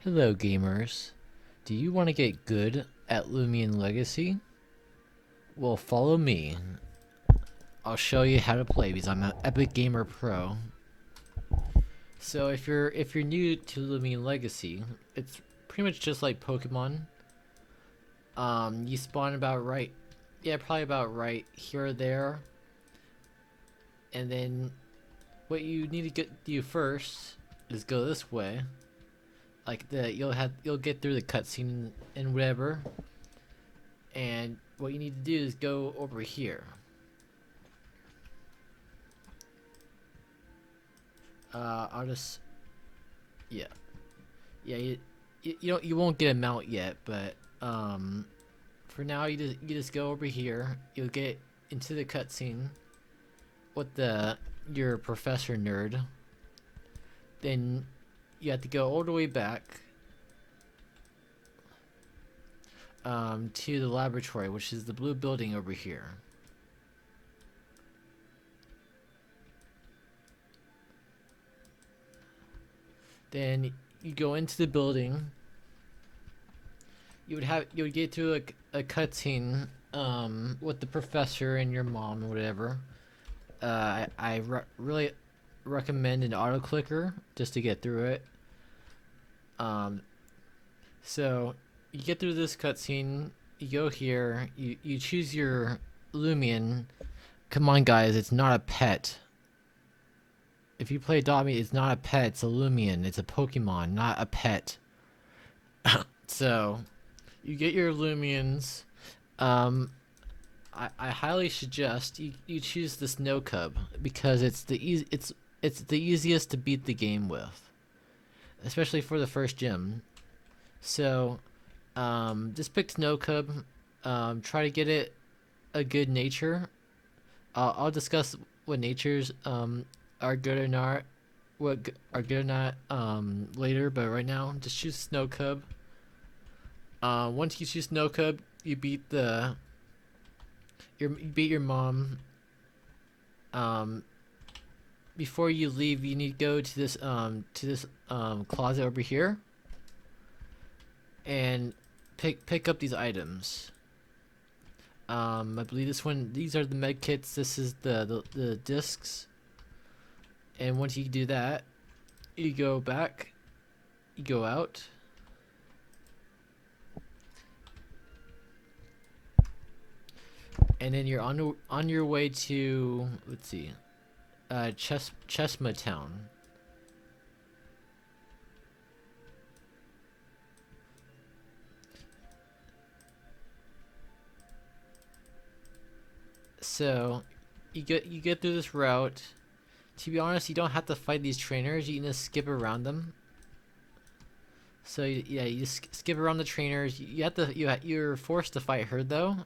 Hello gamers. Do you want to get good at Loomian Legacy? Well, follow me. I'll show you how to play because I'm an epic gamer pro. So if you're new to Loomian Legacy, it's pretty much just like Pokemon. You spawn about right, yeah, probably about right here or there, and then what you need to do first is go this way. Like you'll get through the cutscene and whatever. And what you need to do is go over here. I'll just, yeah, yeah. You won't get a mount yet, but for now you just go over here. You'll get into the cutscene with your professor nerd. Then you have to go all the way back to the laboratory, which is the blue building over here. Then you go into the building. You would get to a cutscene with the professor and your mom or whatever. I really recommend an auto clicker just to get through it. So you get through this cutscene. You go here. You choose your Loomian. Come on, guys! It's not a pet. If you play Adopt Me, it's not a pet. It's a Loomian. It's a Pokemon, not a pet. So you get your Loomians. I highly suggest you choose the Snow Cub because it's the easiest to beat the game with, especially for the first gym. So just pick Snow Cub. Try to get it a good nature. I'll discuss what natures are good or not, are good or not later. But right now, just choose Snow Cub. Once you choose Snow Cub, you beat your mom. Before you leave, you need to go to this closet over here and pick up these items. I believe these are the med kits. This is the discs. And once you do that, you go back, you go out. And then you're on your way to, let's see, Chesma Town. So you get through this route. To be honest, you don't have to fight these trainers. You can just skip around them. So yeah, you just skip around the trainers. You're forced to fight her though,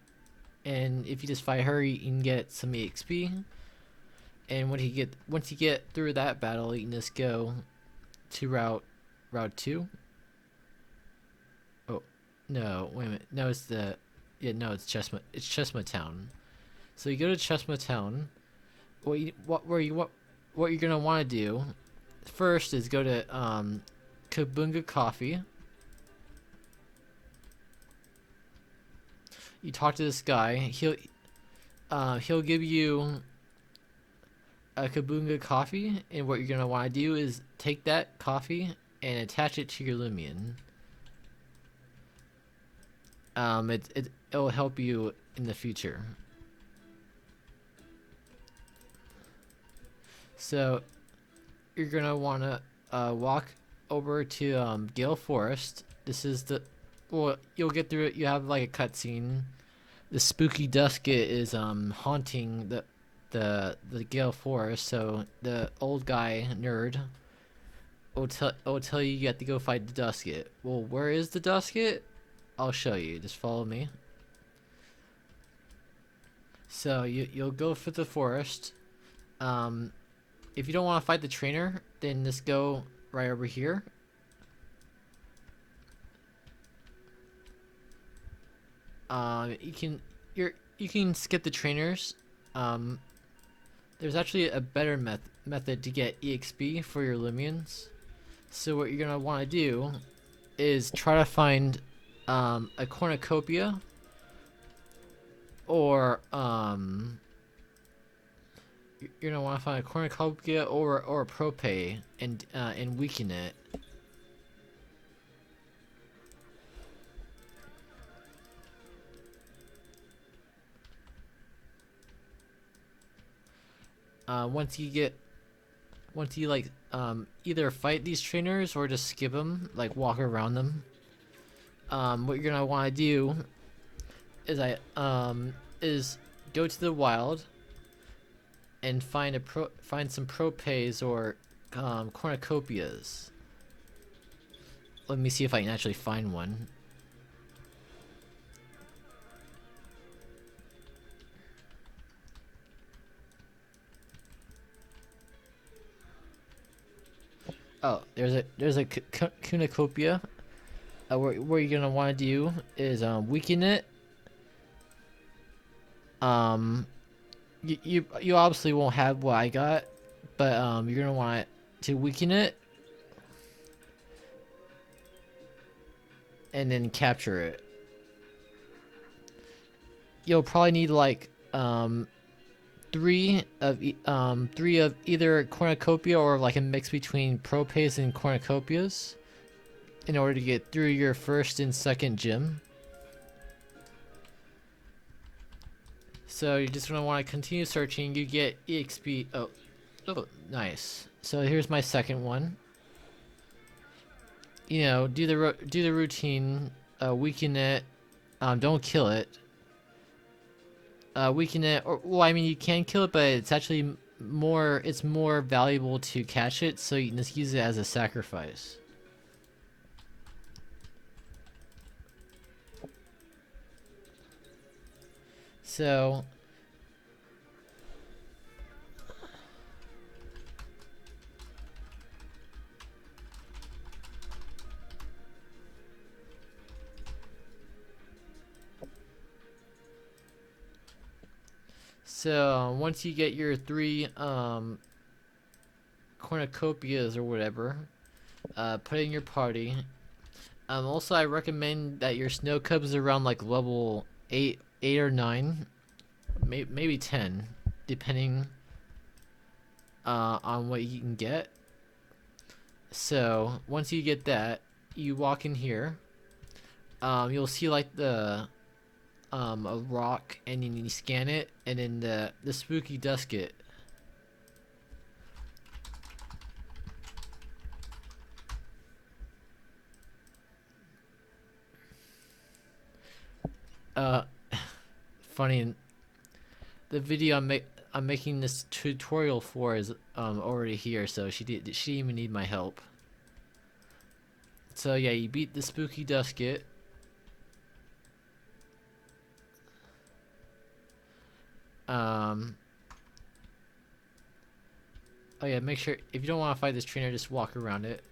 and if you just fight her, you can get some EXP. And once you get through that battle, you can just go to route 2. Oh no, wait a minute. No, it's Chesma Town. So you go to Chesma Town. What you're gonna want to do first is go to Kabunga Coffee. You talk to this guy. He'll give you a Kabunga coffee, and what you're gonna want to do is take that coffee and attach it to your Loomian. It'll help you in the future. So you're gonna wanna walk over to Gale Forest. This is you'll get through it. You have like a cutscene. The spooky Dusket is haunting the Gale Forest. So the old guy nerd will tell you you have to go fight the Dusket. Well, where is the Dusket? I'll show you. Just follow me. So you'll go for the forest. If you don't want to fight the trainer, then just go right over here. You can skip the trainers. There's actually a better method to get EXP for your Loomians. So what you're gonna want to do is try to find a cornucopia or you're gonna want to find a cornucopia or a propay and weaken it. Once you like either fight these trainers or just skip them, like walk around them. What you're gonna want to do is go to the wild and find some propays or cornucopias. Let me see if I can actually find one. Oh, there's a cornucopia. What you're gonna want to do is weaken it. You obviously won't have what I got, but you're gonna want to weaken it and then capture it. You'll probably need like three of either cornucopia or like a mix between propays and cornucopias in order to get through your first and second gym. So you're just gonna want to continue searching. You get EXP. Oh, nice. So here's my second one. You know, do the routine. Weaken it. Don't kill it. Weaken it, or well, I mean, you can kill it, but it's actually more. It's more valuable to catch it, so you can just use it as a sacrifice. So once you get your three cornucopias or whatever, put it in your party. Also, I recommend that your snow cubs are around like level 8 or 9, maybe 10, depending on what you can get. So once you get that, you walk in here. You'll see like a rock, and then you scan it, and then the spooky dusket. Funny, the video I'm making this tutorial for is already here, so she didn't even need my help. So yeah, you beat the spooky dusket. Oh yeah, make sure if you don't want to fight this trainer, just walk around it.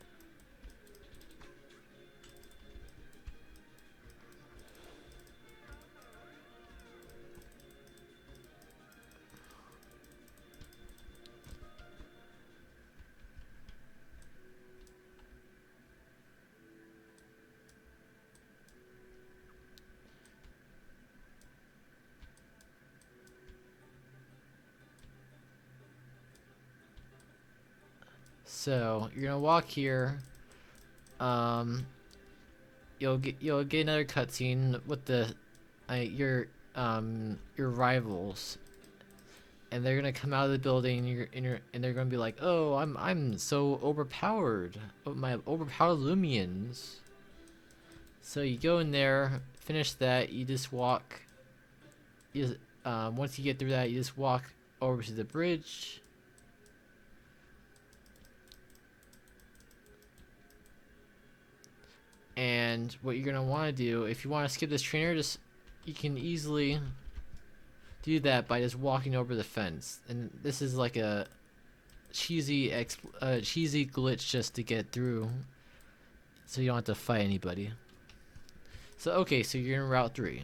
So you're gonna walk here. You'll get another cutscene with your rivals, and they're gonna come out of the building. And they're gonna be like, "Oh, I'm so overpowered. Oh, my overpowered Loomians." So you go in there, finish that. You just walk. Once you get through that, you just walk over to the bridge. And what you're gonna want to do, if you want to skip this trainer, you can easily do that by just walking over the fence. And this is like a cheesy glitch just to get through, so you don't have to fight anybody. So okay, so you're in Route 3.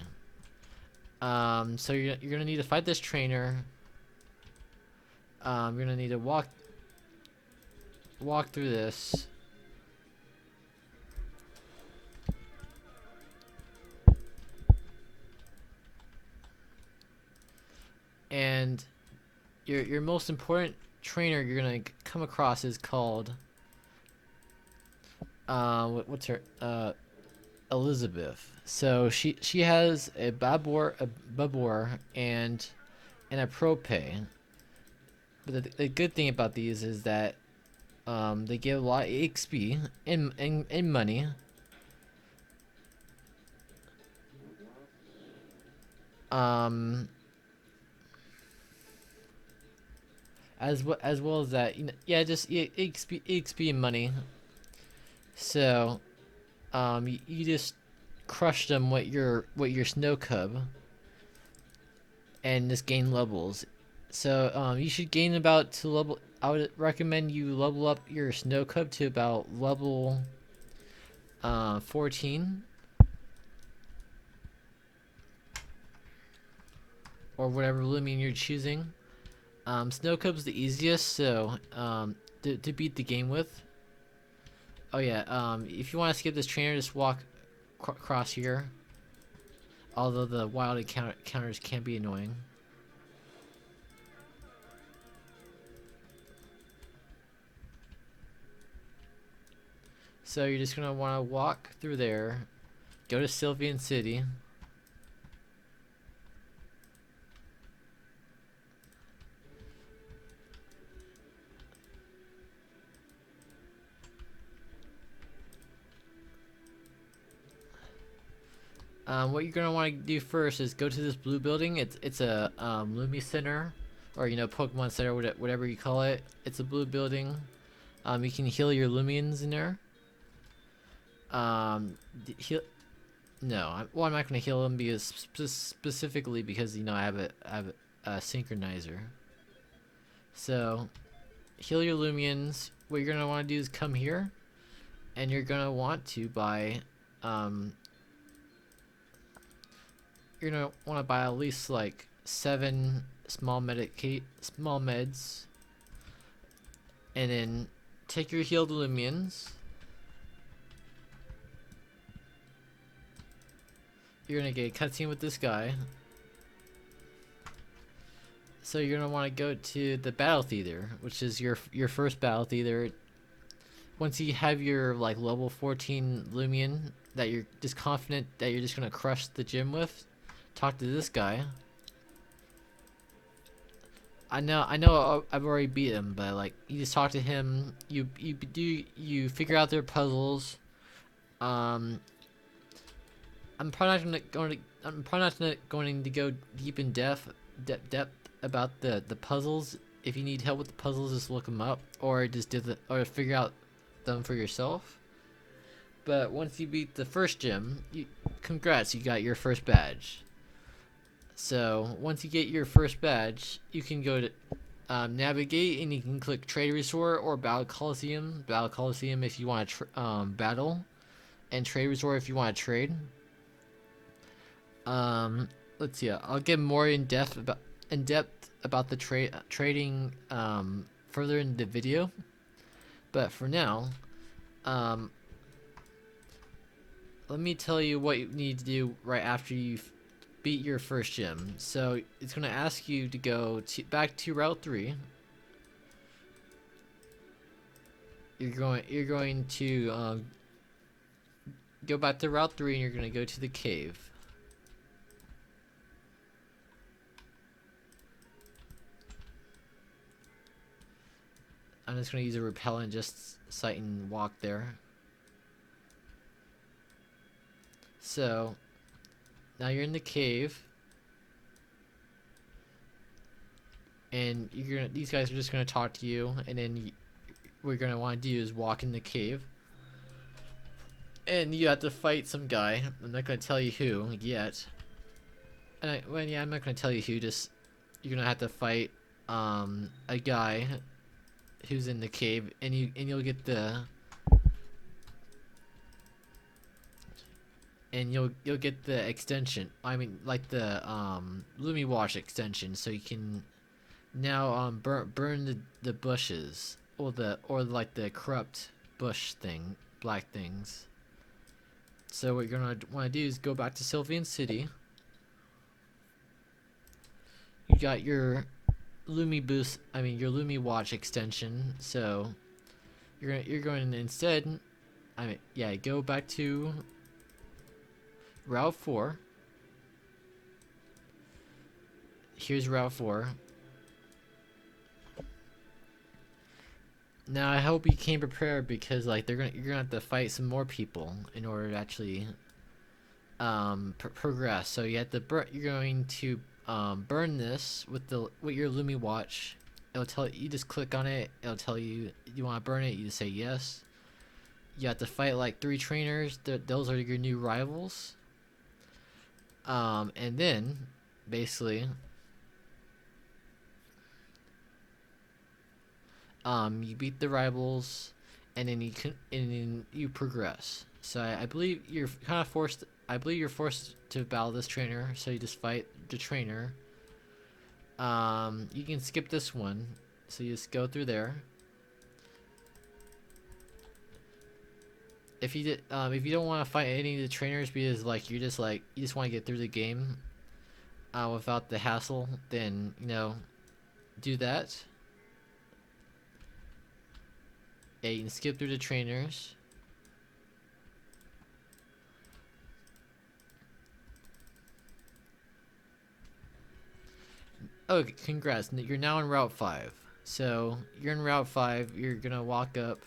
So you're gonna need to fight this trainer. You're gonna need to walk through this. your most important trainer you're gonna come across is called what's her Elizabeth. So she has a babor and a prope. But the good thing about these is that they give a lot of XP and money. Um, as well as that, you know, yeah, just XP and money. So, you just crush them with your snow cub, and just gain levels. So, you should gain about to level. I would recommend you level up your snow cub to about level 14 or whatever Lumion you're choosing. Snow Cub's the easiest, so to beat the game with. Oh yeah, if you want to skip this trainer, just walk across here. Although the wild encounters can be annoying. So you're just gonna want to walk through there, go to Sylvian City. What you're gonna want to do first is go to this blue building. It's a Lumi Center, or you know, Pokemon Center, whatever you call it. It's a blue building. You can heal your Lumions in there. Heal. No, well, I'm not gonna heal them because specifically because you know I have a synchronizer. So heal your Lumions. What you're gonna want to do is come here, and you're gonna want to buy you're gonna want to buy at least like 7 small meds, and then take your healed Lumions. You're gonna get a cutscene with this guy. So you're gonna want to go to the battle theater, which is your first battle theater. Once you have your like level 14 Lumion that you're just confident that you're just gonna crush the gym with, talk to this guy. I know I've already beat him, but like you just talk to him. You figure out their puzzles. I'm probably not going to go deep in depth about the puzzles. If you need help with the puzzles, just look them up, or just figure out them for yourself. But once you beat the first gym, congrats, you got your first badge. So once you get your first badge, you can go to navigate, and you can click Trade Resort or Battle Coliseum. Battle Coliseum if you want to battle, and Trade Resort if you want to trade. Let's see. I'll get more in depth about the trading further in the video. But for now, let me tell you what you need to do right after you beat your first gym. So it's going to ask you to go back to Route 3. You're going to go back to Route 3, and you're going to go to the cave. I'm just going to use a repellent, just sight and walk there. So now you're in the cave, and these guys are just gonna talk to you, and then what you're gonna want to do is walk in the cave, and you have to fight some guy. I'm not gonna tell you who yet. And I'm not gonna tell you who. Just you're gonna have to fight a guy who's in the cave, and you'll get the. And you'll get the extension. I mean, like the Lumi Wash extension, so you can now burn the bushes, or like the corrupt bush thing, black things. So what you're gonna want to do is go back to Sylvian City. You got your Lumi boost. I mean your Lumi watch extension. So you're going to instead. I mean, yeah, go back to Route 4. Here's Route 4. Now I hope you came prepared because like you're gonna have to fight some more people in order to actually progress. So you have to you're going to burn this with your Lumi watch. It'll tell you, just click on it. It'll tell you want to burn it. You just say yes. You have to fight like 3 trainers. Those are your new rivals. And then basically you beat the rivals, and then you progress. So I believe you're kind of forced. I believe you're forced to battle this trainer. So you just fight the trainer. You can skip this one. So you just go through there. If you don't want to fight any of the trainers because like you just want to get through the game, without the hassle, then do that. Yeah, you can skip through the trainers. Oh, congrats. You're now in Route 5. So, you're in Route 5. You're gonna walk up.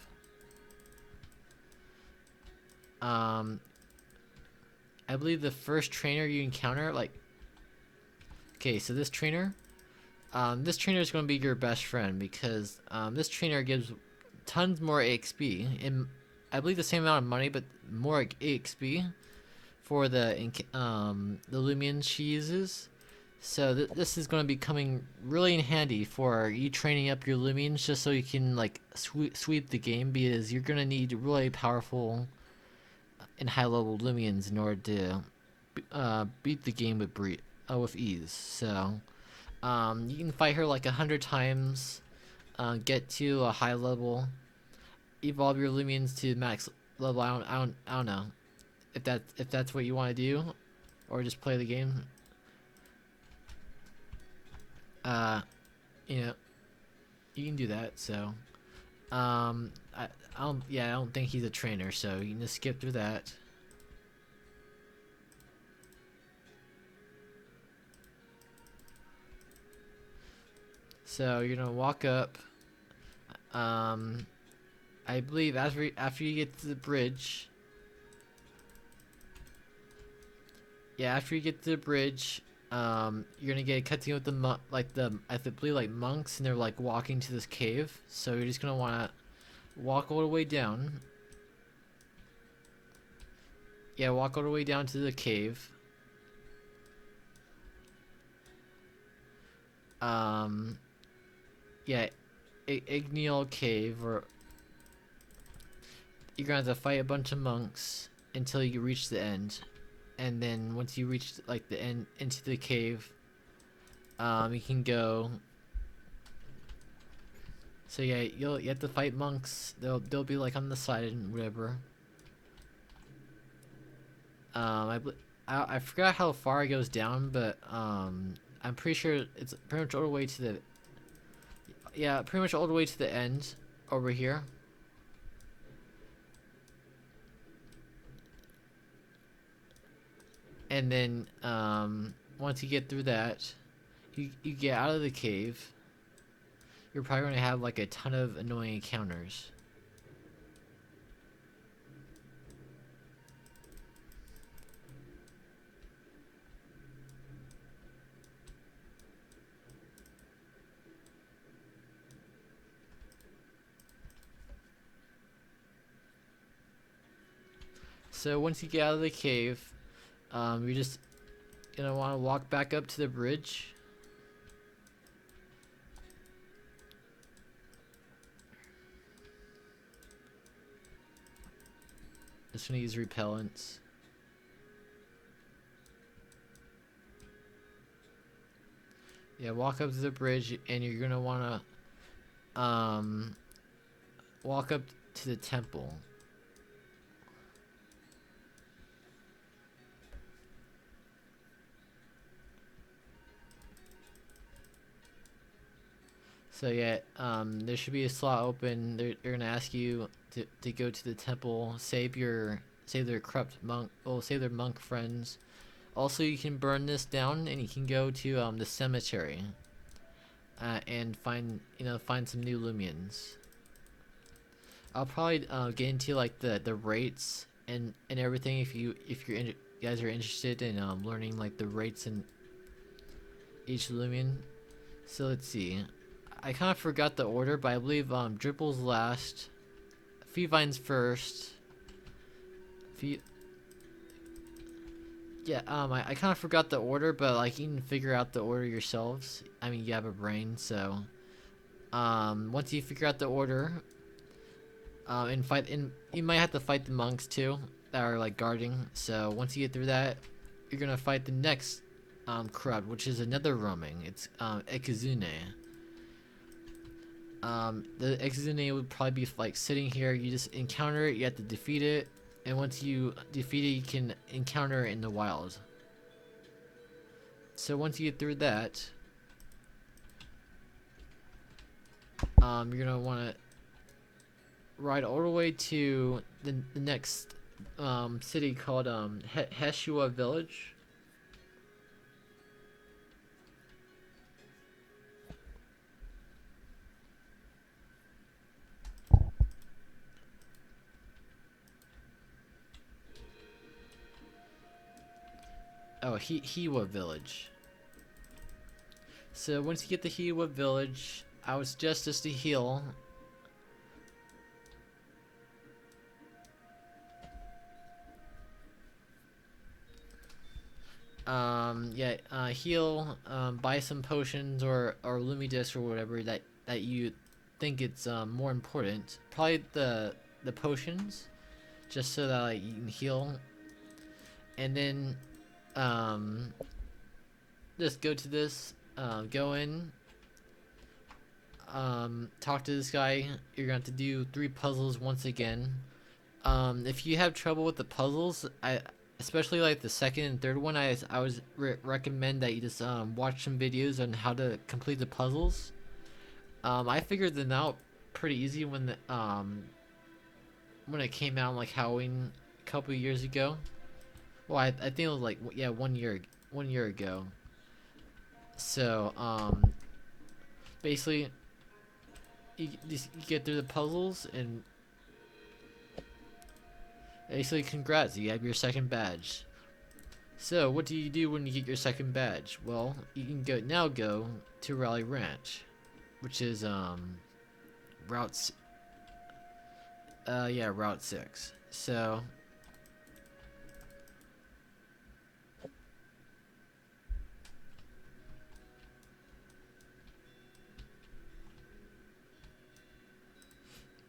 I believe the first trainer you encounter, like... Okay, so this trainer is gonna be your best friend because, this trainer gives tons more XP. And I believe the same amount of money, but more XP for the Loomians she uses. So this is going to be coming really in handy for you training up your Loomians just so you can like sweep the game, because you're going to need really powerful and high level Loomians in order to beat the game with ease. So you can fight her like 100 times, get to a high level, evolve your Loomians to max level. I don't know if that's what you want to do, or just play the game. You know, you can do that. So, I don't think he's a trainer, so you can just skip through that. So you're gonna walk up. I believe after you get to the bridge. Yeah, after you get to the bridge, you're gonna get a cutscene with I believe like monks, and they're like walking to this cave. So you're just gonna wanna walk all the way down. Yeah, walk all the way down to the cave. Yeah, Igneal Cave, or you're gonna have to fight a bunch of monks until you reach the end. And then once you reach like the end into the cave, you can go. So yeah, you have to fight monks. They'll be like on the side and whatever. I forgot how far it goes down, but I'm pretty sure it's pretty much all the way to the. Yeah, pretty much all the way to the end over here. And then once you get through that, you get out of the cave. You're probably going to have like a ton of annoying encounters. So once you get out of the cave, you're just gonna want to walk back up to the bridge. Just gonna use repellents. Yeah, walk up to the bridge, and you're gonna want to walk up to the temple. So yeah, there should be a slot open. They're gonna ask you to go to the temple, save their corrupt monk, well, save their monk friends. Also, you can burn this down, and you can go to the cemetery, and find some new Lumians. I'll probably get into like the rates and everything if you guys are interested in learning like the rates in each Lumian. So let's see. I kind of forgot the order, but I believe Dripple's last, Fevine's first. Fe Yeah, I kind of forgot the order, but like you can figure out the order yourselves. I mean, you have a brain, so once you figure out the order, and you might have to fight the monks too that are like guarding. So once you get through that, you're gonna fight the next crowd, which is another roaming. It's Ekizune. The Ekizune would probably be like sitting here. You just encounter it. You have to defeat it, and once you defeat it, you can encounter it in the wild. So once you get through that, you're gonna want to ride all the way to the next city called Heshua Village. Oh, Hiwa Village. So once you get to Hiwa Village, I would suggest just to heal. Heal, buy some potions or Lumidisc or whatever that you think it's more important. Probably the potions, just so that like, you can heal. And then just go to this, go in, talk to this guy. You're going to have to do 3 puzzles once again. If you have trouble with the puzzles, especially like the second and third one, I would recommend that you just watch some videos on how to complete the puzzles. I figured them out pretty easy when it came out like Halloween a couple years ago. Well, I think it was like, yeah, 1 year ago. So basically you get through the puzzles, and basically congrats, you have your second badge. So what do you do when you get your second badge? Well, you can go to Rally Ranch, which is route route 6. So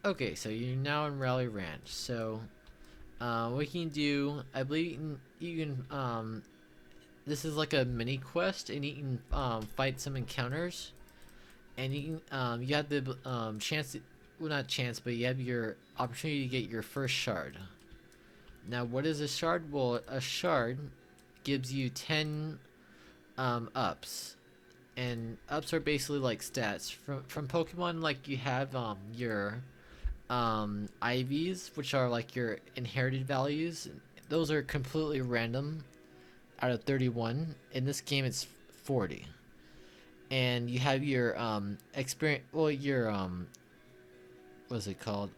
okay, so you're now in Rally Ranch. So what you can do, I believe you can this is like a mini quest, and you can fight some encounters, and you have the chance to, well, not chance, but you have your opportunity to get your first shard. Now what is a shard? Well, a shard gives you 10 ups, and ups are basically like stats from Pokemon. Like you have your IVs, which are like your inherited values. Those are completely random out of 31. In this game it's 40. And you have your experience, well, your what's it called,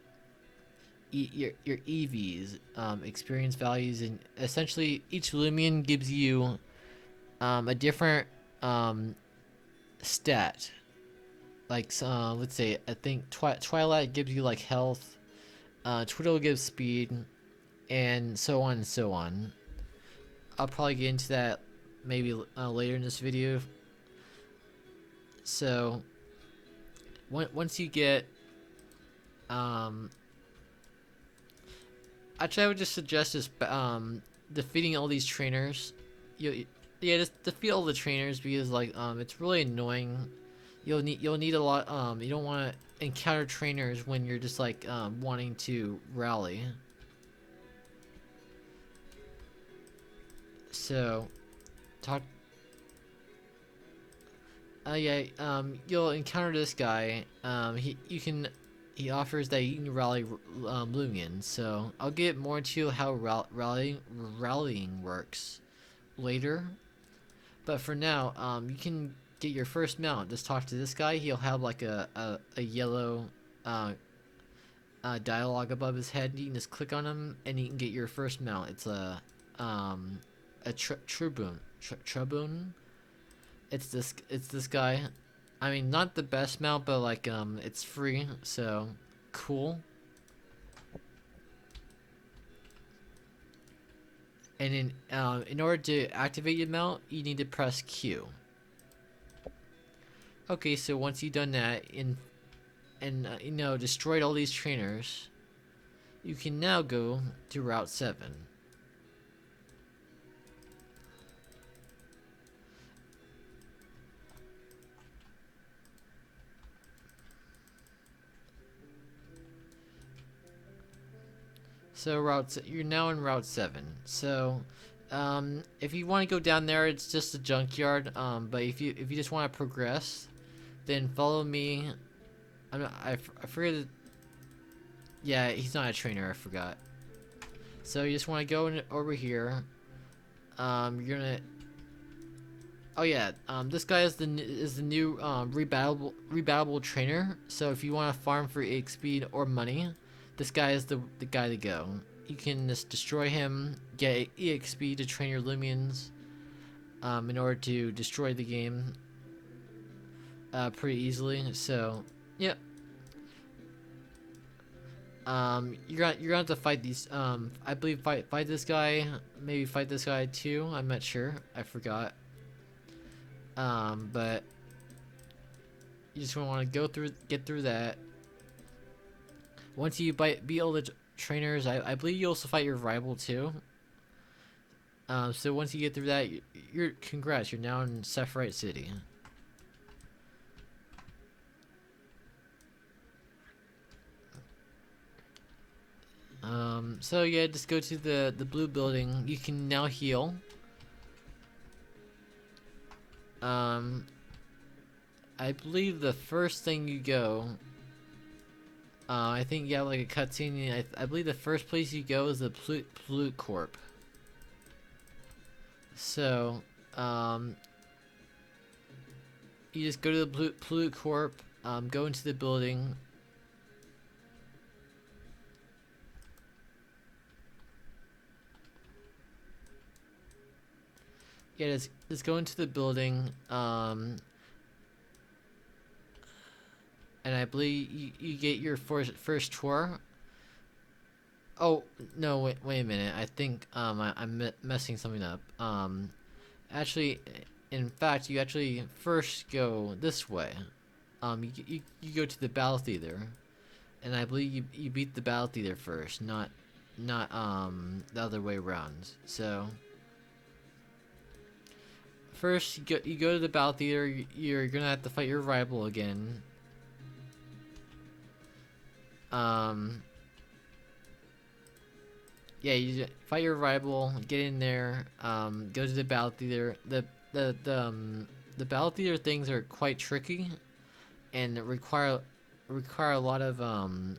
your EVs, experience values, and essentially each Lumian gives you a different stat. Like let's say, I think Twilight gives you like health, Twiddle gives speed, and so on and so on. I'll probably get into that maybe later in this video. So once you get actually, I would just suggest just defeating all these trainers. Yeah, just defeat all the trainers, because like it's really annoying. You'll need a lot. You don't want to encounter trainers when you're just like wanting to rally. So Yeah, you'll encounter this guy. He offers that you can rally Loomians. So I'll get more into how rallying works later. But for now, you can get your first mount. Just talk to this guy. He'll have like a yellow dialogue above his head. You can just click on him, and you can get your first mount. It's a tribune. It's this guy. I mean, not the best mount, but like it's free, so cool. And in order to activate your mount, you need to press Q. Okay, so once you've done that and you know, destroyed all these trainers, you can now go to Route 7. So you're now in Route 7. So if you want to go down there, it's just a junkyard. But if you just want to progress, then follow me. I forget. Yeah, he's not a trainer. I forgot. So you just want to go over here. You're gonna. Oh yeah. This guy is the new rebattable trainer. So if you want to farm for XP or money, this guy is the guy to go. You can just destroy him, get EXP to train your Loomians, in order to destroy the game pretty easily. So, yeah. You're gonna have to fight these. I believe fight this guy. Maybe fight this guy too. I'm not sure. I forgot. But you just want to get through that. Once you beat all the trainers, I believe you also fight your rival too. So once you get through that, congrats, you're now in Sephiroth City. So yeah, just go to the blue building. You can now heal. I believe the first thing you go. I think you have like a cutscene. I believe the first place you go is the Pollute Corp. So, you just go to the Pollute Corp, go into the building. Yeah, just go into the building, and I believe you get your first tour. Oh no! Wait a minute. I think I'm messing something up. Actually, in fact, you actually first go this way. You go to the battle theater, and I believe you beat the battle theater first, not the other way around. So first you go to the battle theater. You're gonna have to fight your rival again. Yeah, you fight your rival, get in there, go to the battle theater. The battle theater things are quite tricky, and require a lot of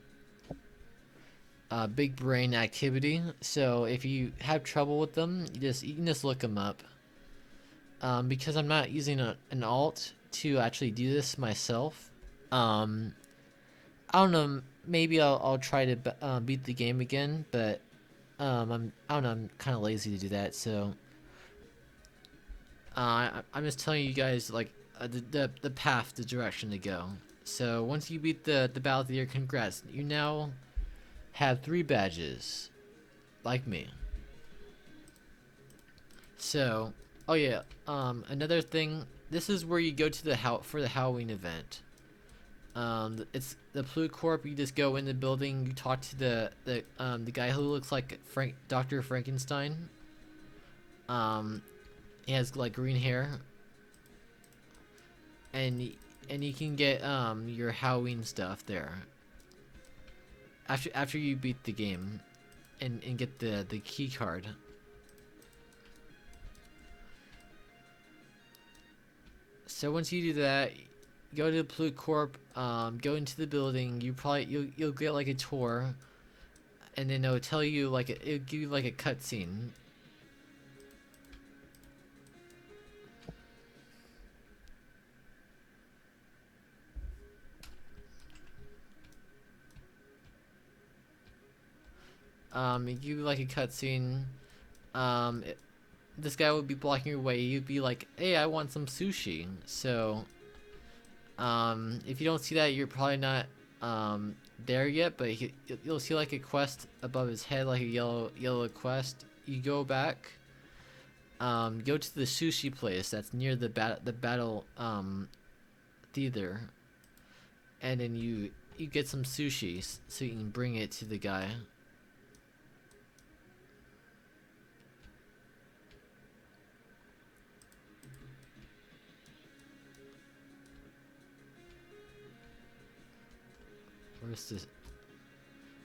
big brain activity. So if you have trouble with them, you can just look them up. Because I'm not using an alt to actually do this myself. I don't know. Maybe I'll try to beat the game again, but I don't know. I'm kind of lazy to do that, so I'm just telling you guys like the path, the direction to go. So once you beat the battle theater, congrats. You now have 3 badges, like me. So, oh yeah. Another thing. This is where you go to the Halloween event. It's the Pollute Corp. You just go in the building. You talk to the guy who looks like Dr. Frankenstein. He has like green hair, and you can get your Halloween stuff there. After you beat the game, and get the key card. So once you do that, go to the Blue Corp, go into the building. You'll get like a tour, and then it'll tell you like it'll give you like a cutscene. It give you like a cutscene. This guy would be blocking your way. You'd be like, "Hey, I want some sushi." So, if you don't see that, you're probably not there yet. But you'll see like a quest above his head, like a yellow quest. You go back. Go to the sushi place that's near the battle theater, and then you get some sushi so you can bring it to the guy.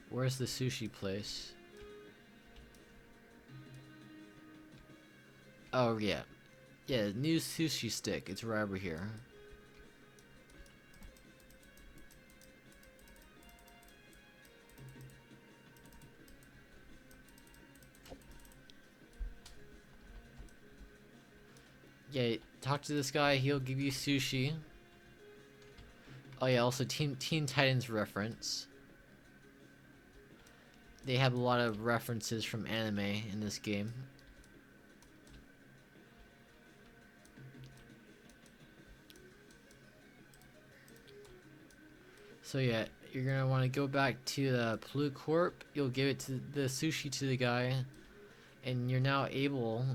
Where's the sushi place? Oh yeah. Yeah, new sushi stick. It's right over here. Yeah, talk to this guy, he'll give you sushi. Oh yeah, also Teen Titans reference. They have a lot of references from anime in this game. So yeah, you're gonna want to go back to the Blue Corp. You'll give it to the sushi to the guy, and you're now able.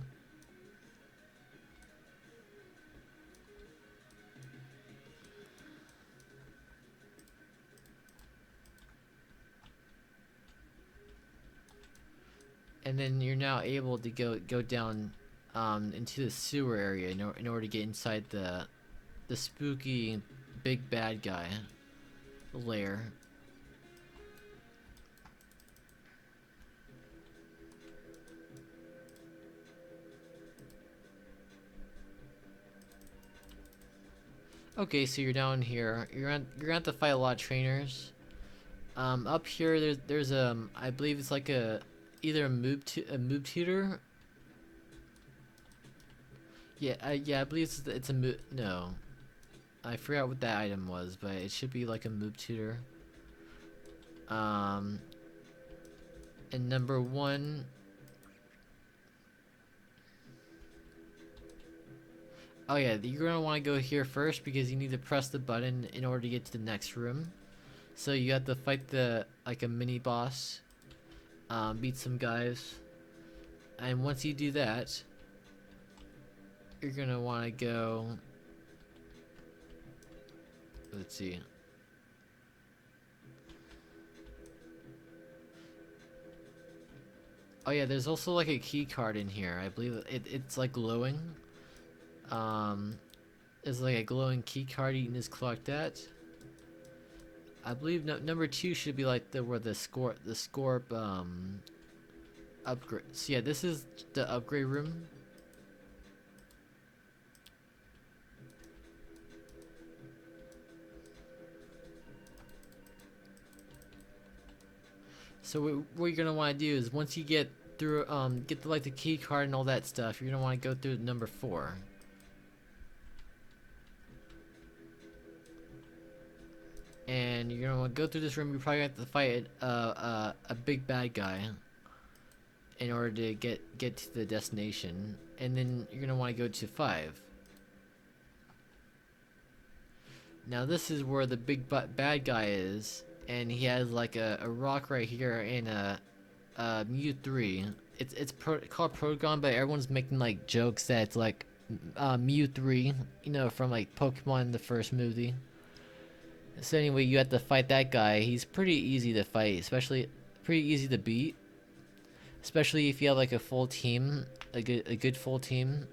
And then you're now able to go down into the sewer area in order to get inside the spooky big bad guy lair. Okay, so you're down here. You're gonna have to fight a lot of trainers. Up here there's I believe it's like either a move tutor. Yeah, I believe it's a move. No, I forgot what that item was, but it should be like a move tutor. And number 1. Oh yeah, you're gonna want to go here first because you need to press the button in order to get to the next room. So you have to fight like a mini boss, beat some guys, and once you do that, you're gonna want to go. Let's see. Oh yeah, there's also like a key card in here. I believe it's like glowing. There's like a glowing key card you can just collect that. I believe number 2 should be like where the Scorp upgrade. So yeah, this is the upgrade room. So what you're gonna want to do is once you get through, get like the key card and all that stuff, you're gonna want to go through number 4. And you're gonna want to go through this room. You're probably gonna have to fight a big bad guy in order to get to the destination. And then you're gonna want to go to 5. Now this is where the big bad guy is, and he has like a rock right here and a Mew 3. It's called Proton, but everyone's making like jokes that it's like Mew 3, you know, from like Pokemon the first movie. So anyway, you have to fight that guy. He's pretty easy to fight, especially pretty easy to beat, especially if you have like a full team, a good full team.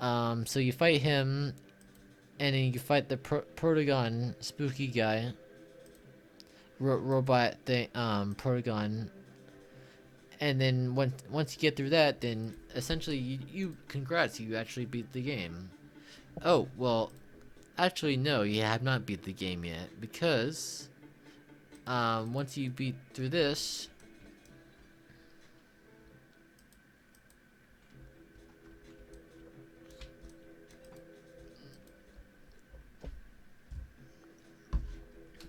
So you fight him, and then you fight the Proton spooky guy, robot thing, Proton. And then once you get through that, then essentially you congrats, you actually beat the game. Oh, well, actually no, you have not beat the game yet, because once you beat through this,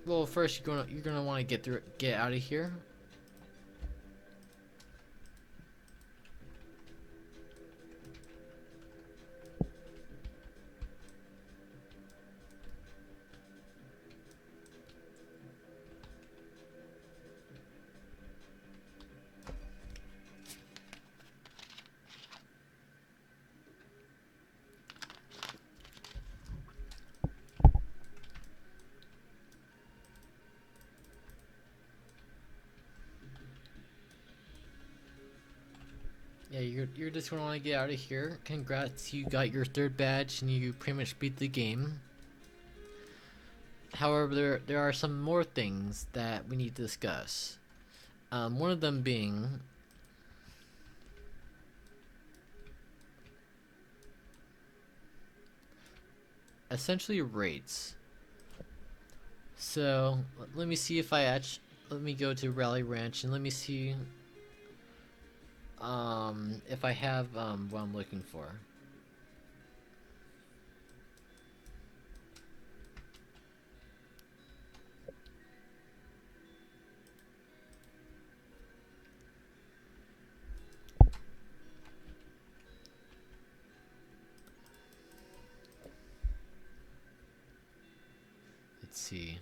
well, first you're gonna want to get out of here. Yeah, you're just gonna want to get out of here. Congrats, you got your third badge and you pretty much beat the game. However, there are some more things that we need to discuss. One of them being essentially rates. So let me see if let me go to Rally Ranch and let me see if I have what I'm looking for. Let's see.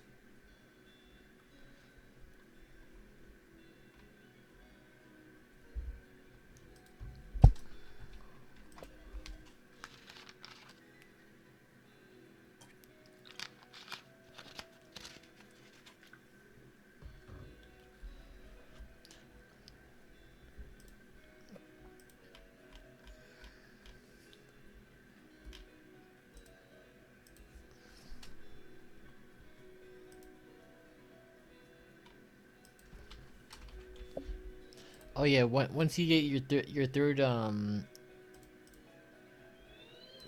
Oh yeah, once you get your third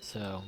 so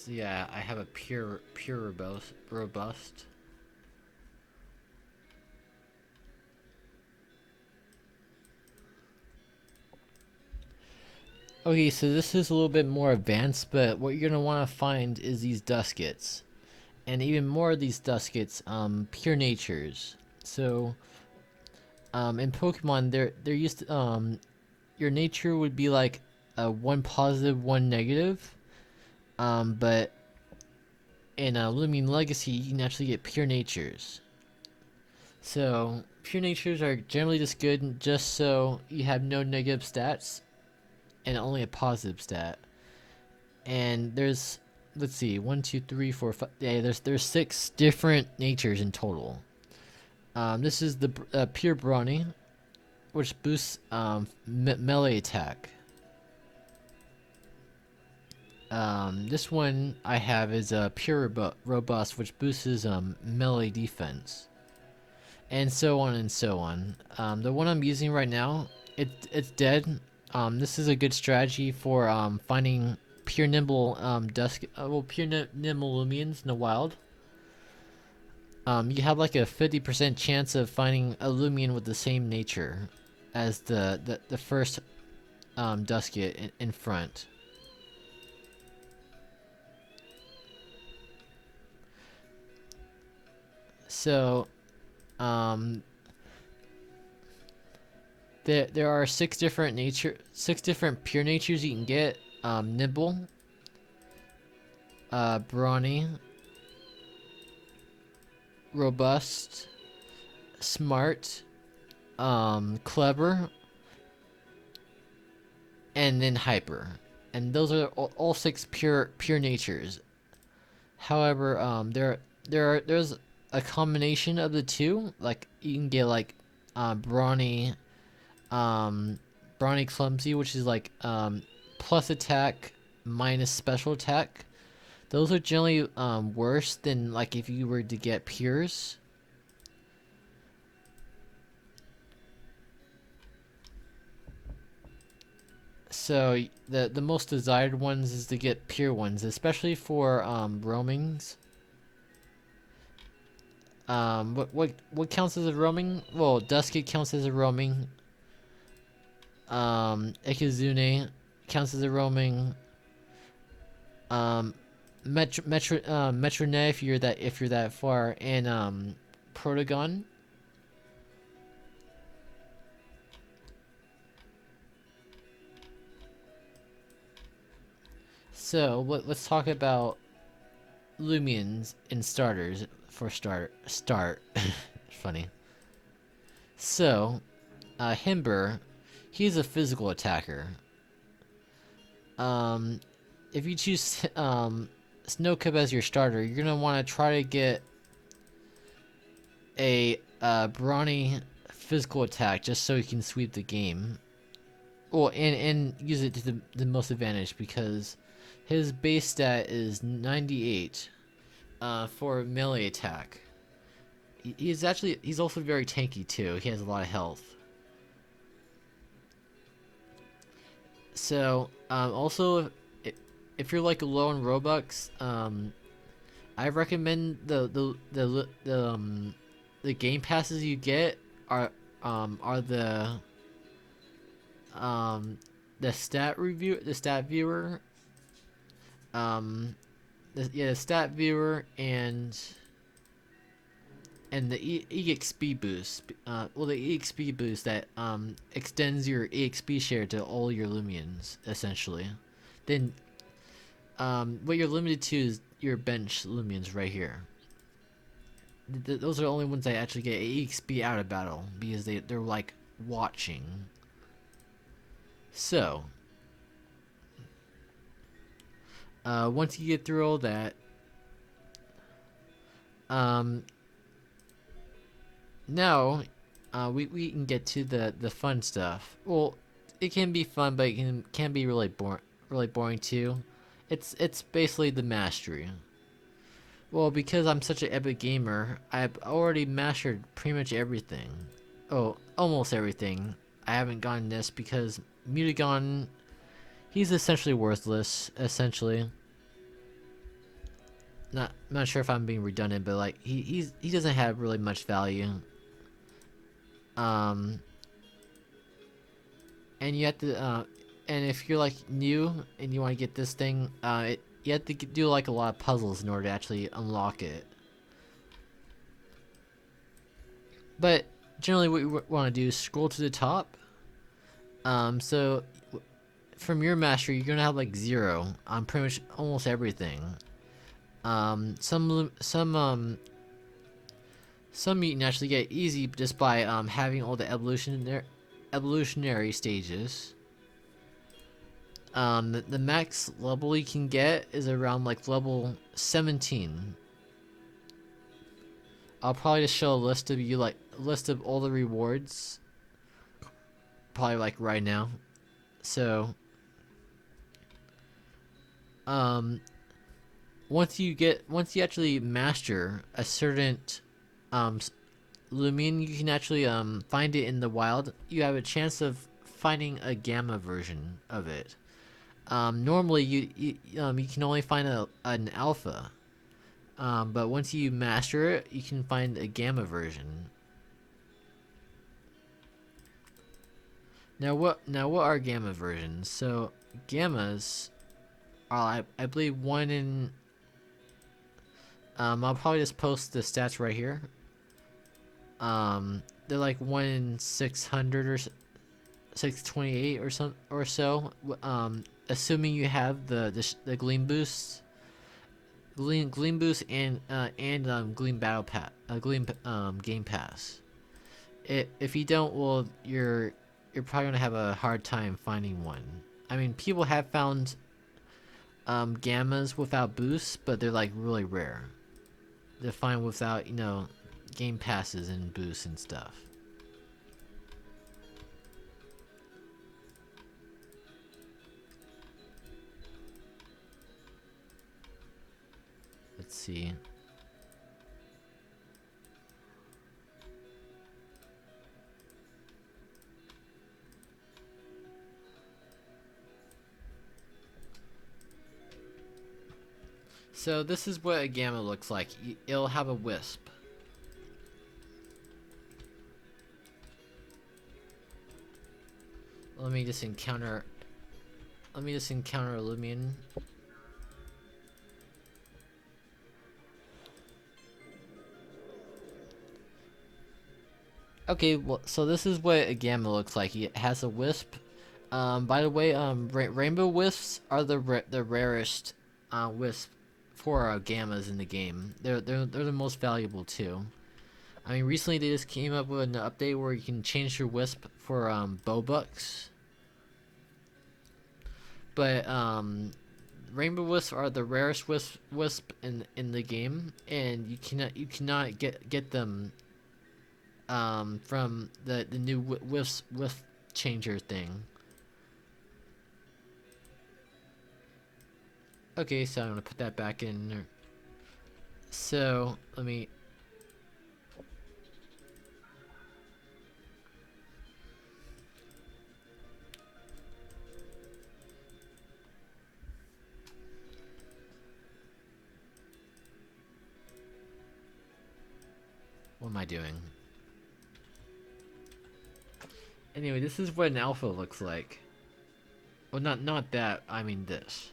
yeah, I have a pure robust. Okay, so this is a little bit more advanced, but what you're gonna want to find is these duskets, and even more of these duskets, pure natures. So, in Pokemon, they're used to, your nature would be like a one positive, one negative. But in Loomian Legacy, you can actually get pure natures. So, pure natures are generally just good, just so you have no negative stats and only a positive stat. And there's, let's see, one, two, three, four, five. Yeah, there's 6 different natures in total. This is the pure brawny, which boosts melee attack. This one I have is a pure robust, which boosts melee defense, and so on and so on. The one I'm using right now, it's dead. This is a good strategy for finding pure nimble nimble Loomians in the wild. You have like a 50% chance of finding a Loomian with the same nature as the first Dusket in front. So, There are six different pure natures you can get. Nimble, brawny, robust, smart, clever, and then hyper. And those are all six pure natures. However, there's a combination of the two. Like you can get like brawny, brawny clumsy, which is like plus attack minus special attack. Those are generally worse than like if you were to get pures. So the most desired ones is to get pure ones, especially for roamings. What counts as a roaming? Well, Dusky counts as a roaming. Ikizune counts as a roaming. Metrone if you're that far, and Protagon. So let's talk about Loomians and starters for start. Funny. So, Himber, he's a physical attacker. If you choose Snowcup as your starter, you're gonna want to try to get a brawny physical attack just so you can sweep the game. Well, and use it to the most advantage because his base stat is 98 for melee attack. He's also very tanky too. He has a lot of health. So also, if you're like low on Robux, I recommend the game passes you get are the stat viewer, the stat viewer and the EXP boost. Well, the EXP boost that extends your EXP share to all your Loomians essentially. Then what you're limited to is your bench Loomians right here. Those are the only ones that actually get EXP out of battle because they're like watching. So once you get through all that, now we can get to the fun stuff. Well, it can be fun, but it can be really boring too. It's basically the mastery. Well, because I'm such an epic gamer, I've already mastered pretty much everything. Oh, almost everything. I haven't gotten this because Mutagon, he's essentially worthless. Essentially, not sure if I'm being redundant, but like he doesn't have really much value. And you have to and if you're like new and you want to get this thing, you have to do like a lot of puzzles in order to actually unlock it. But generally what you want to do is scroll to the top. So from your mastery, you're gonna have like 0 on pretty much almost everything. Some you can actually get easy just by having all the evolutionary stages. The max level you can get is around like level 17. I'll probably just show a list of all the rewards. Probably like right now. So once you actually master a certain Loomian, you can actually find it in the wild. You have a chance of finding a gamma version of it. Normally you can only find an alpha, but once you master it, you can find a gamma version. Now what are gamma versions? So gammas are I believe one in I'll probably just post the stats right here. They're like 1 in 600 or 628 or so. Assuming you have the Gleam boosts, Gleam boost and Gleam battle pass, Gleam game pass. If you don't, well, you're probably gonna have a hard time finding one. I mean, people have found gammas without boosts, but they're like really rare. They're fine without, game passes and boosts and stuff. Let's see. So this is what a gamma looks like. It'll have a wisp. Let me just encounter a Loomian. Okay, well, so this is what a gamma looks like. It has a wisp. By the way, rainbow wisps are the rarest wisp for gammas in the game. They're the most valuable too. I mean, recently they just came up with an update where you can change your wisp for Bowbucks. But rainbow wisps are the rarest wisp in the game, and you cannot get them from the new wisp changer thing. Okay, so I'm gonna put that back in. So let me. What am I doing? Anyway, this is what an alpha looks like. Well, not that. I mean this.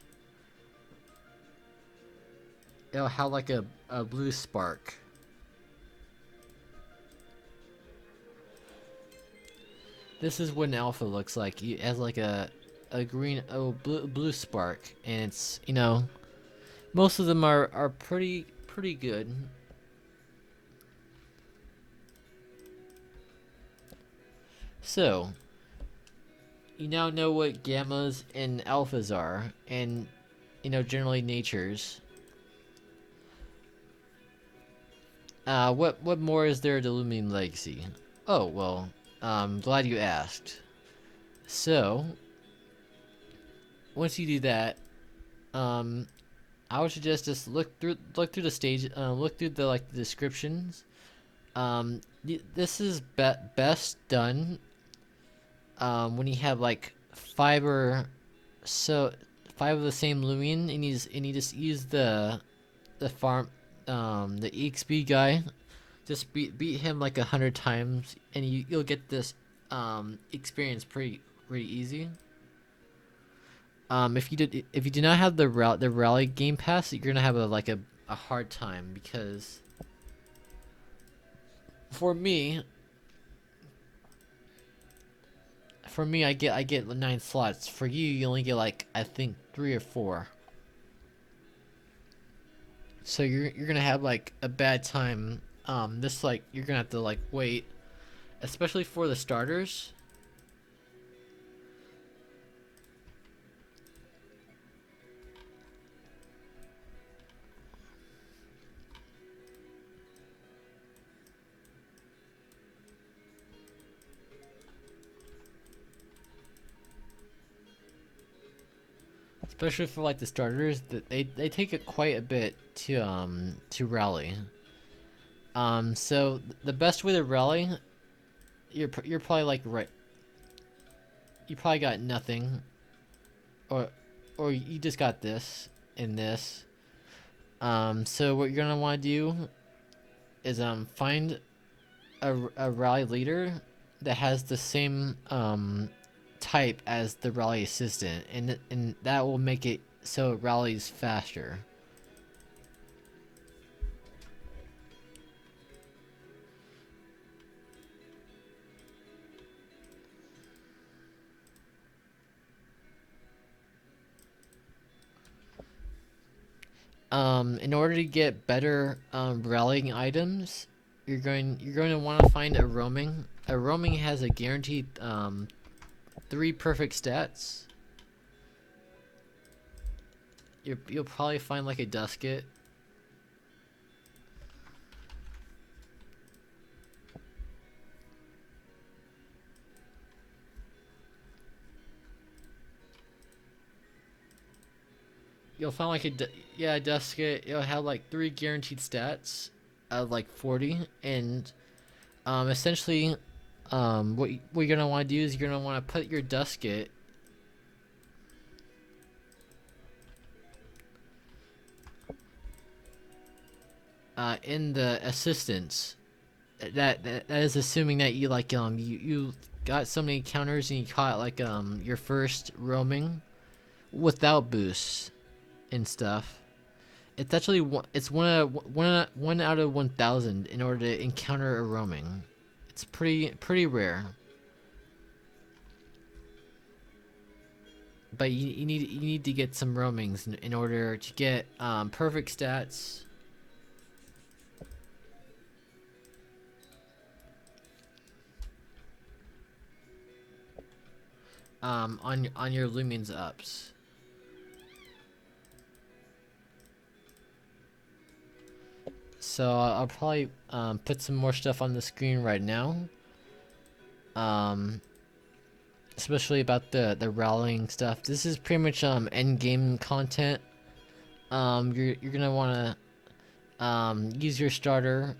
It'll have like a blue spark. This is what an alpha looks like. It has like a green, blue spark, and it's, most of them are pretty good. So, you now know what gammas and alphas are, and generally natures. What more is there to Loomian Legacy? Oh, well, glad you asked. So, once you do that, I would suggest just look through the stage, look through the descriptions. This is best done when you have five of the same Loomian, and you just use the farm, the EXP guy. Just beat him 100 times, and you'll get this experience pretty easy. If you do not have the rally game pass, you're gonna have a hard time, because for me I get 9 slots. For you, you only get I think 3 or 4. So you're gonna have a bad time. You're gonna have to wait, especially for the starters. Especially for the starters, they take it quite a bit to rally. So the best way to rally, you're probably right. You probably got nothing, or you just got this and this. So what you're gonna want to do is find a rally leader that has the same type as the rally assistant, and that will make it so it rallies faster. in order to get better rallying items, you're going to want to find a roaming. A roaming has a guaranteed 3 perfect stats. You'll probably find like a dusket. You'll find like a dusket. It'll have like 3 guaranteed stats out of like 40, and essentially, what you're gonna want to do is you're gonna want to put your dusket in the assistance. That is assuming that you like you got so many counters and you caught like your first roaming without boosts and stuff. It's actually one out of 1,000 in order to encounter a roaming. It's pretty rare. But you need to get some roamings in order to get perfect stats. On your Lumian's ups. So I'll probably put some more stuff on the screen right now. Especially about the rallying stuff. This is pretty much end game content. You're gonna wanna use your starter.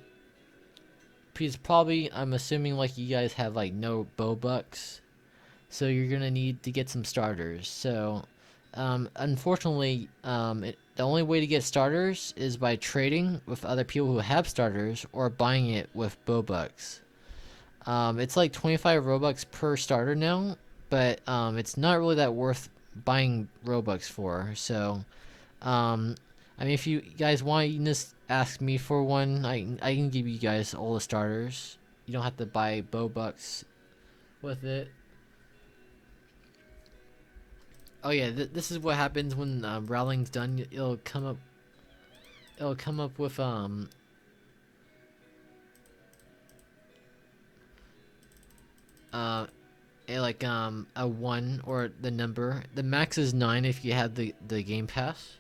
Because probably I'm assuming like you guys have like no bow bucks. So you're gonna need to get some starters. So unfortunately, the only way to get starters is by trading with other people who have starters or buying it with Bobucks. It's like 25 Robux per starter now, but it's not really that worth buying Robux for. So, I mean, if you guys want, you can just ask me for one. I can give you guys all the starters. You don't have to buy Bobucks with it. Oh yeah, this is what happens when rallying's done. It'll come up. It'll come up with like a 1 or the number. The max is 9 if you have the game pass.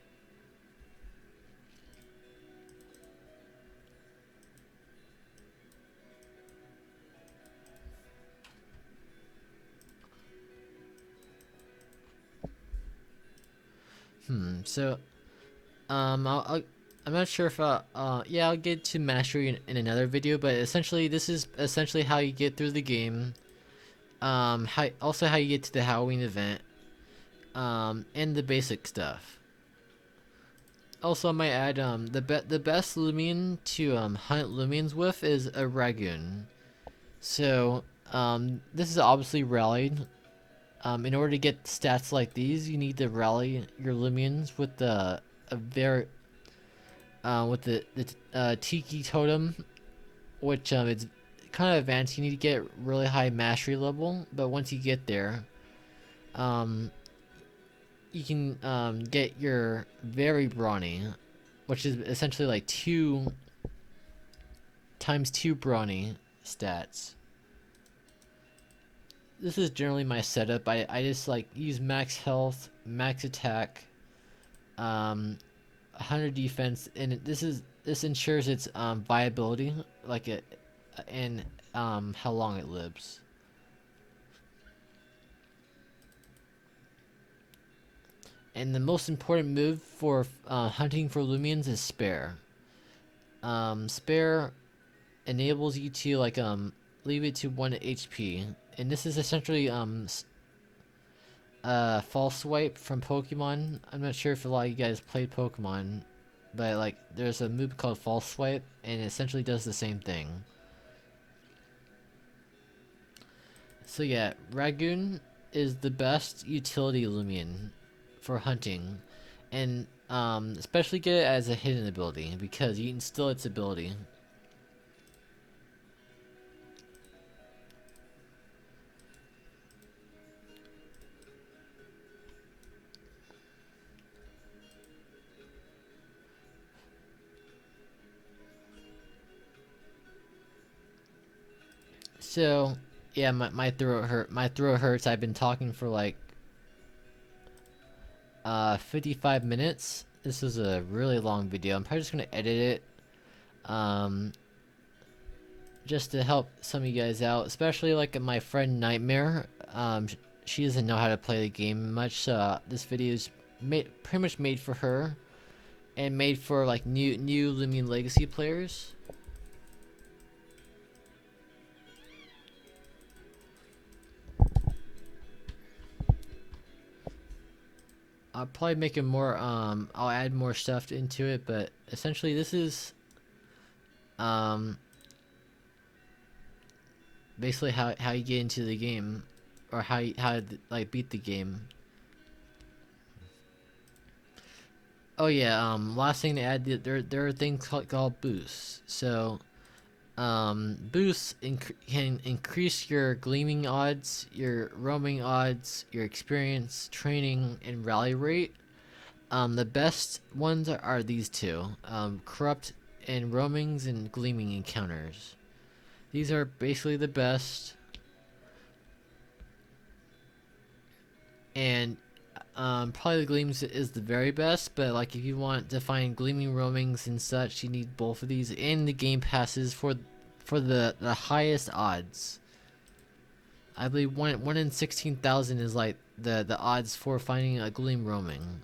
So I'm not sure if yeah, I'll get to mastery in another video, but essentially this is essentially how you get through the game. How you get to the Halloween event, and the basic stuff. Also, I might add the best Lumian to hunt Lumians with is a Ragoon. So this is obviously rallied. In order to get stats like these, you need to rally your Lumians with the Tiki Totem, which it's kind of advanced. You need to get really high mastery level, but once you get there, you can get your very brawny, which is essentially like 2 times 2 brawny stats. This is generally my setup. I just like use max health, max attack, 100 defense, and this ensures its viability, like it, and how long it lives. And the most important move for hunting for Lumians is Spare. Spare enables you to like leave it to 1 HP, and this is essentially false swipe from Pokemon. I'm not sure if a lot of you guys played Pokemon, but like there's a move called false swipe, and it essentially does the same thing. So yeah, Ragoon is the best utility Lumian for hunting, and especially get it as a hidden ability because you can steal its ability. So, yeah, my throat hurt. My throat hurts. I've been talking for like 55 minutes. This is a really long video. I'm probably just gonna edit it. Um, just to help some of you guys out, especially like my friend Nightmare. She doesn't know how to play the game much, so this video is pretty much made for her, and made for like new Loomian Legacy players. I'll probably make it more. I'll add more stuff into it, but essentially this is um basically how you get into the game, or how to like beat the game. Oh yeah, last thing to add, there are things called boosts. So boosts can increase your gleaming odds, your roaming odds, your experience, training, and rally rate. The best ones are these two, corrupt and roamings and gleaming encounters. These are basically the best. And probably the gleams is the very best, but like if you want to find gleaming roamings and such, you need both of these, and the game passes for the highest odds. I believe one in 16,000 is like the odds for finding a gleam roaming.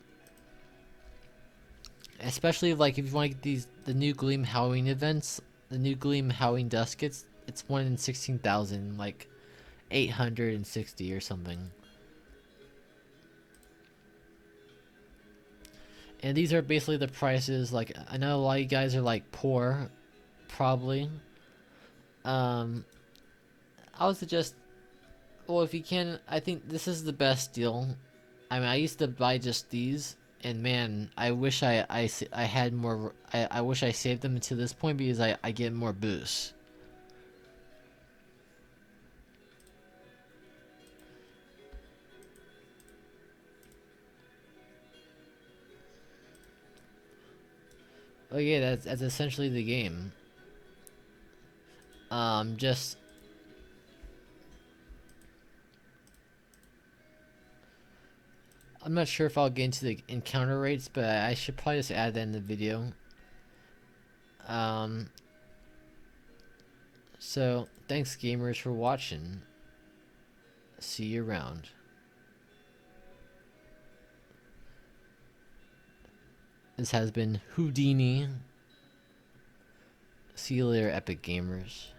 Especially like if you want to get the new gleam howling events, the new gleam howling dusk, it's 1 in 16,000, like 860 or something. And these are basically the prices. Like, I know a lot of you guys are like poor, probably. I would suggest, well, if you can, I think this is the best deal. I mean, I used to buy just these, and man, I wish I had more. I wish I saved them to this point, because I get more boosts. Oh yeah, that's essentially the game. Just I'm not sure if I'll get into the encounter rates, but I should probably just add that in the video. So thanks gamers for watching. See you around. This has been Hoodeni. See you later, epic gamers.